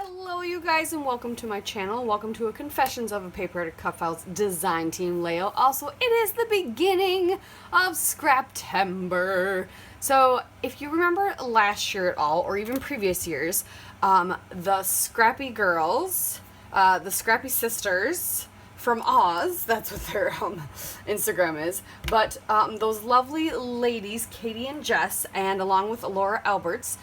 Hello you guys and welcome to my channel. Welcome to a Confessions of a Paper Addict Cutfiles design team layout. Also, it is the beginning of Scraptember. So if you remember last year at all, or even previous years, the Scrappy Girls, the Scrappy Sisters from Oz, that's what their Instagram is, but those lovely ladies, Katie and Jess, and along with Laura Alberts,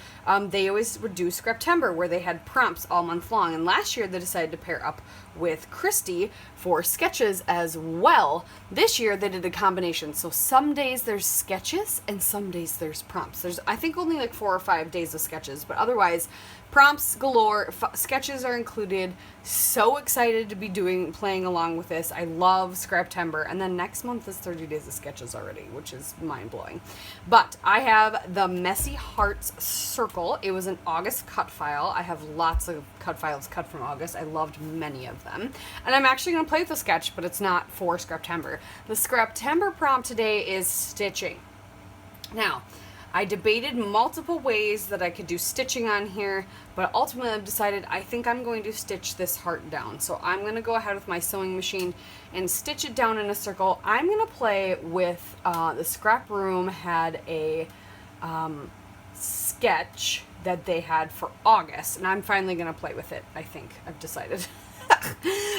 they always would do Scraptember, where they had prompts all month long, and last year they decided to pair up with Christy for sketches as well. This year they did a combination, so some days there's sketches and some days there's prompts. There's, I think, only like 4 or 5 days of sketches, but otherwise prompts galore. Sketches are included. So excited to be playing along with this. I love Scraptember, and then next month is 30 days of sketches already, which is mind-blowing. But I have the Messy Hearts Circle. It was an August cut file. I have lots of cut files cut from August. I loved many of them. And I'm actually going to play with the sketch, but it's not for Scraptember. The Scraptember prompt today is stitching. Now, I debated multiple ways that I could do stitching on here, but ultimately I've decided I think I'm going to stitch this heart down. So I'm going to go ahead with my sewing machine and stitch it down in a circle. I'm going to play with, the Scrap Room had a sketch that they had for August, and I'm finally going to play with it, I think. I've decided.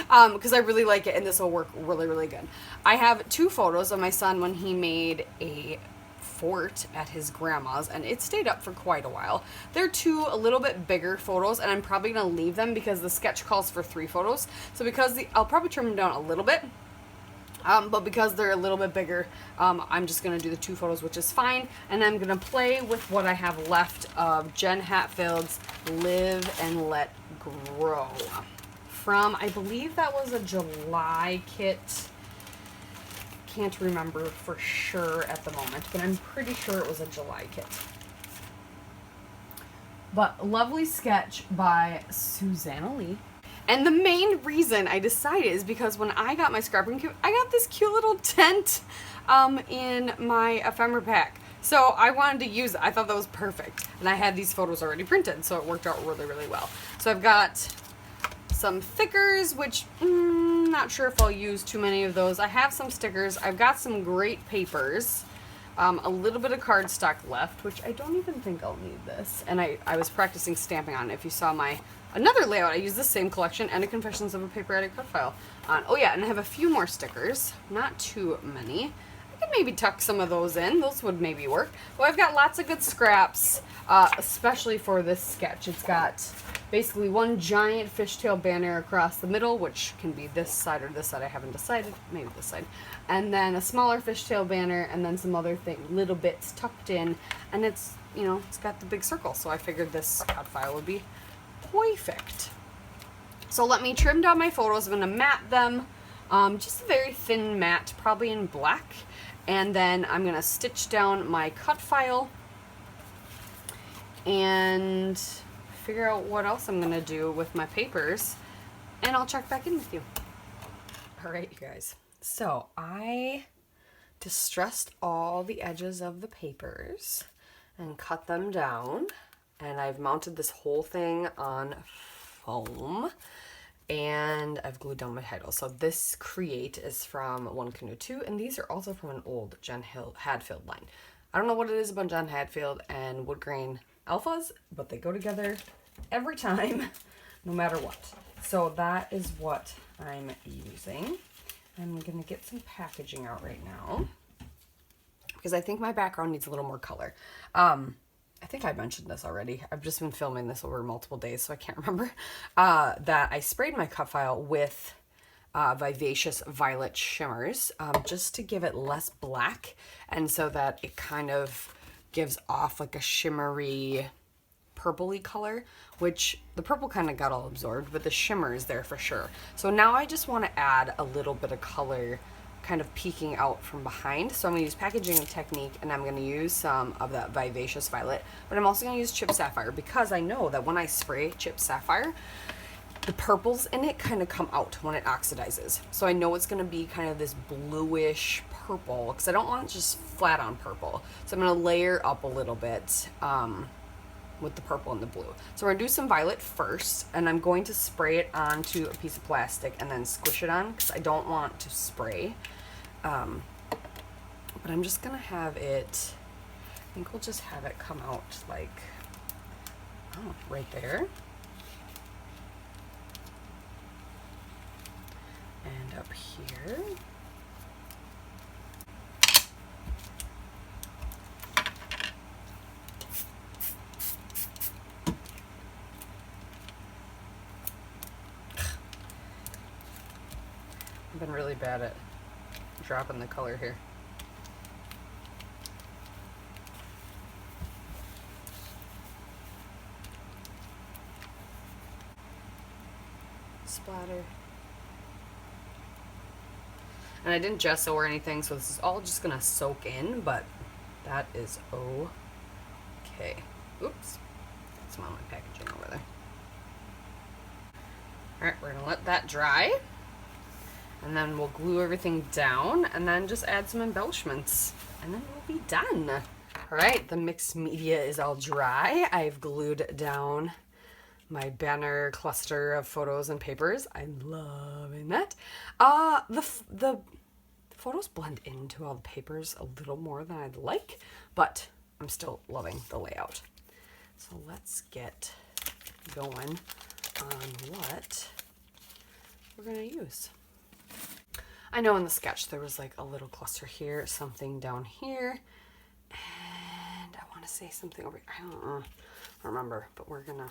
Because I really like it, and this will work really, really good. I have 2 photos of my son when he made a fort at his grandma's, and it stayed up for quite a while. They're 2 a little bit bigger photos, and I'm probably going to leave them because the sketch calls for 3 photos. So I'll probably trim them down a little bit, but because they're a little bit bigger, I'm just going to do the 2 photos, which is fine. And I'm going to play with what I have left of Jen Hatfield's Live and Let Grow from, I believe that was a July kit. Can't remember for sure at the moment, but I'm pretty sure it was a July kit. But lovely sketch by Susanna Lee. And the main reason I decided is because when I got my scrapping kit, I got this cute little tent in my ephemera pack. So I wanted to use it. I thought that was perfect. And I had these photos already printed, so it worked out really, really well. So I've got some thickers, which not sure if I'll use too many of those. I have some stickers. I've got some great papers, a little bit of cardstock left, which I don't even think I'll need this. And I was practicing stamping on it. If you saw another layout, I used the same collection and a Confessions of a Paper Addict cut file on. Oh yeah, and I have a few more stickers, not too many. I could maybe tuck some of those in. Those would maybe work. Well, I've got lots of good scraps, especially for this sketch. It's got basically one giant fishtail banner across the middle, which can be this side or this side. I haven't decided. Maybe this side. And then a smaller fishtail banner, and then some other little bits tucked in. And it's, it's got the big circle. So I figured this cut file would be perfect. So let me trim down my photos. I'm going to matte them. Just a very thin matte, probably in black. And then I'm going to stitch down my cut file and figure out what else I'm going to do with my papers, and I'll check back in with you. Alright, you guys. So I distressed all the edges of the papers and cut them down, and I've mounted this whole thing on foam, and I've glued down my title. So this Create is from One Canoe 2, and these are also from an old Jen Hadfield line. I don't know what it is about Jen Hadfield and wood grain alphas, but they go together every time, no matter what. So that is what I'm using. I'm going to get some packaging out right now, because I think my background needs a little more color. I think I mentioned this already. I've just been filming this over multiple days, so I can't remember. That I sprayed my cut file with Vivacious Violet Shimmers, just to give it less black, and so that it kind of gives off like a shimmery purpley color, which the purple kind of got all absorbed, but the shimmer is there for sure. So now I just want to add a little bit of color kind of peeking out from behind. So I'm going to use Packaging Technique, and I'm going to use some of that Vivacious Violet, but I'm also going to use Chip Sapphire, because I know that when I spray Chip Sapphire, the purples in it kind of come out when it oxidizes. So I know it's going to be kind of this bluish purple, because I don't want it just flat on purple. So I'm going to layer up a little bit with the purple and the blue. So we're gonna do some violet first, and I'm going to spray it onto a piece of plastic and then squish it on because I don't want to spray. But I'm just gonna have it, I think we'll just have it come out like, oh, right there. And up here. I've been really bad at dropping the color here. Splatter. And I didn't gesso or anything, so this is all just gonna soak in, but that is okay. Oops. Some on my packaging over there. Alright, we're gonna let that dry. And then we'll glue everything down and then just add some embellishments. And then we'll be done. Alright, the mixed media is all dry. I've glued down my banner cluster of photos and papers. I'm loving that. The photos blend into all the papers a little more than I'd like, but I'm still loving the layout. So let's get going on what we're gonna use. I know in the sketch there was like a little cluster here, something down here, and I want to say something over here. I don't remember, but we're gonna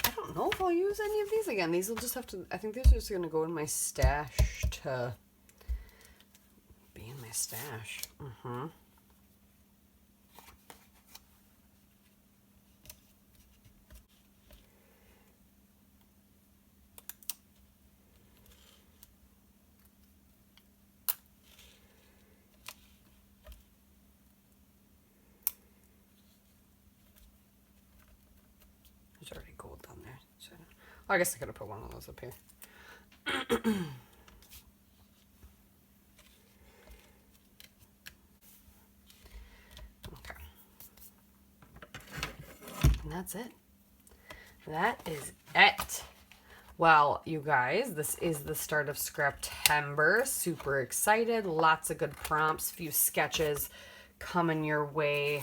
I don't know if I'll use any of these again. These will just have to, I think these are just gonna go in my stash to be in my stash. There's already gold down there. So, well, I guess I could have put one of those up here. Okay. And that's it. That is it. Well, you guys, this is the start of Scraptember. Super excited. Lots of good prompts, few sketches coming your way.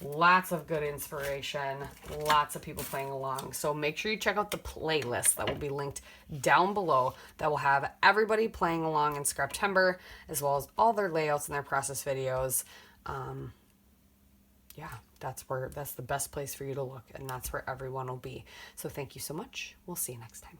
Lots of good inspiration, lots of people playing along. So make sure you check out the playlist that will be linked down below that will have everybody playing along in Scraptember, as well as all their layouts and their process videos. Yeah, that's the best place for you to look, and that's where everyone will be. So thank you so much. We'll see you next time.